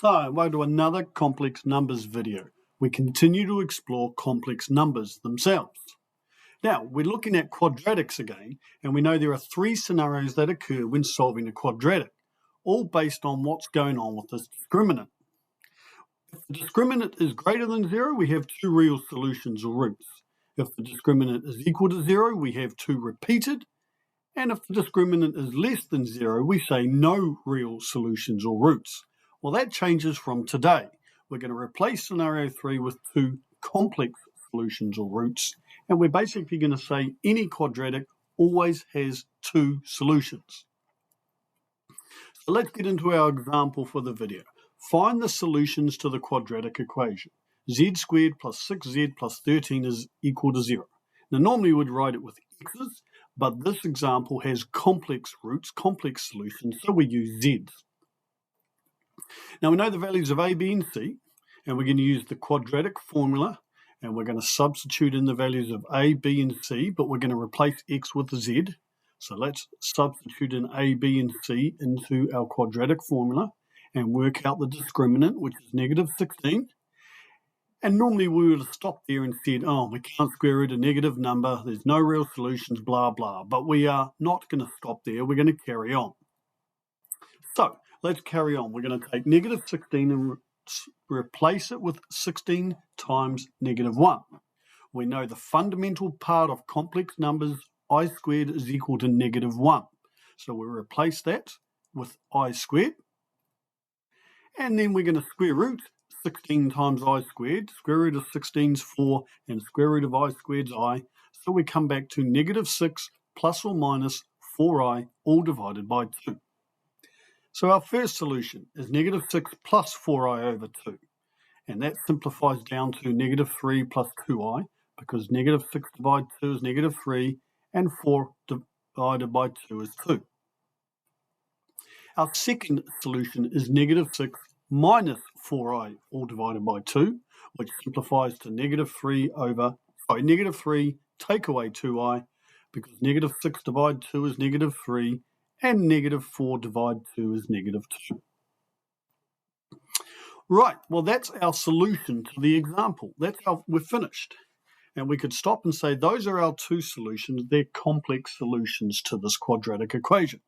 Hi, welcome to another complex numbers video. We continue to explore complex numbers themselves. Now, we're looking at quadratics again, and we know there are three scenarios that occur when solving a quadratic, all based on what's going on with this discriminant. If the discriminant is greater than 0, we have two real solutions or roots. If the discriminant is equal to 0, we have two repeated, and if the discriminant is less than 0, we say no real solutions or roots. Well, that changes from today. We're going to replace scenario 3 with two complex solutions or roots, and we're basically going to say any quadratic always has two solutions. So let's get into our example for the video. Find the solutions to the quadratic equation. Z squared plus 6z plus 13 is equal to 0. Now, normally we would write it with x's, but this example has complex roots, complex solutions, so we use z's. Now, we know the values of a, b, and c, and we're going to use the quadratic formula, and we're going to substitute in the values of a, b, and c, but we're going to replace x with a z. So let's substitute in a, b, and c into our quadratic formula and work out the discriminant, which is negative 16. And normally we would have stopped there and said, oh, we can't square root a negative number, there's no real solutions, blah, blah. But we are not going to stop there, we're going to carry on. So let's carry on. We're going to take negative 16 and replace it with 16 times negative 1. We know the fundamental part of complex numbers, I squared is equal to negative 1. So we replace that with I squared. And then we're going to square root 16 times I squared. Square root of 16 is 4, and square root of I squared is I. So we come back to negative 6 plus or minus 4i, all divided by 2. So our first solution is negative 6 plus 4i over 2. And that simplifies down to negative 3 plus 2i, because negative 6 divided 2 is negative 3, and 4 divided by 2 is 2. Our second solution is negative 6 minus 4i, all divided by 2, which simplifies to negative 3 take away 2i, because negative 6 divided 2 is negative 3, and negative 4 divided 2 is negative 2. Right, well, that's our solution to the example. That's how we're finished. And we could stop and say those are our two solutions. They're complex solutions to this quadratic equation.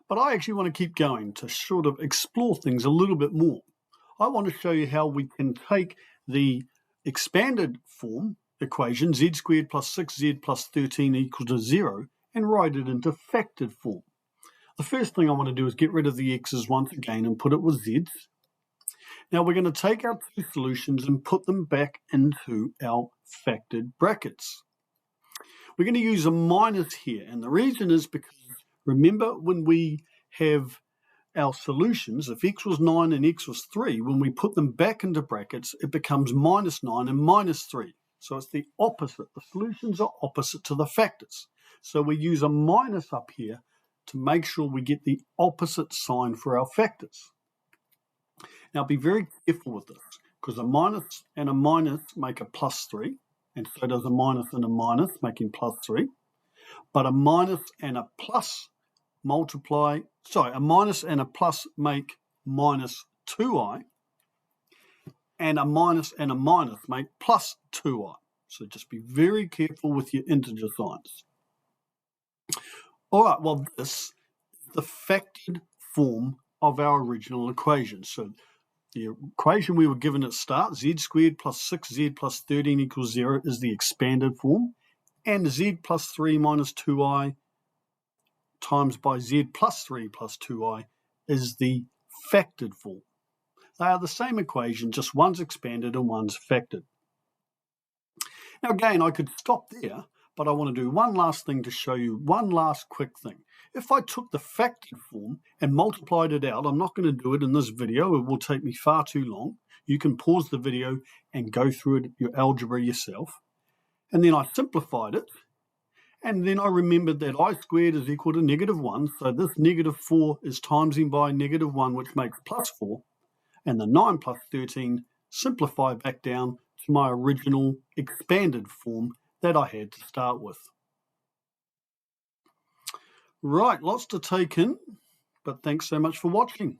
But I actually want to keep going to sort of explore things a little bit more. I want to show you how we can take the expanded form equation, z squared plus 6z plus 13 equals to 0, and write it into factored form. The first thing I want to do is get rid of the x's once again and put it with z's. Now we're going to take our two solutions and put them back into our factored brackets. We're going to use a minus here, and the reason is because remember when we have our solutions, if x was 9 and x was 3, when we put them back into brackets, it becomes minus 9 and minus 3. So it's the opposite. The solutions are opposite to the factors. So we use a minus up here to make sure we get the opposite sign for our factors. Now be very careful with this, because a minus and a minus make a plus 3, and so does a minus and a minus, making plus 3. But a minus and a plus a minus and a plus make minus 2i, and a minus make plus 2i. So just be very careful with your integer signs. All right, well, this is the factored form of our original equation. So the equation we were given at start, z squared plus 6z plus 13 equals 0, is the expanded form, and z plus 3 minus 2i times by z plus 3 plus 2i is the factored form. They are the same equation, just one's expanded and one's factored. Now again, I could stop there, but I want to do one last thing to show you, one last quick thing. If I took the factored form and multiplied it out, I'm not going to do it in this video, it will take me far too long. You can pause the video and go through it, your algebra yourself. And then I simplified it, and then I remembered that I squared is equal to negative 1, so this negative 4 is timesing by negative 1, which makes plus 4, and the 9 plus 13 simplify back down to my original expanded form that I had to start with. Right, lots to take in, but thanks so much for watching.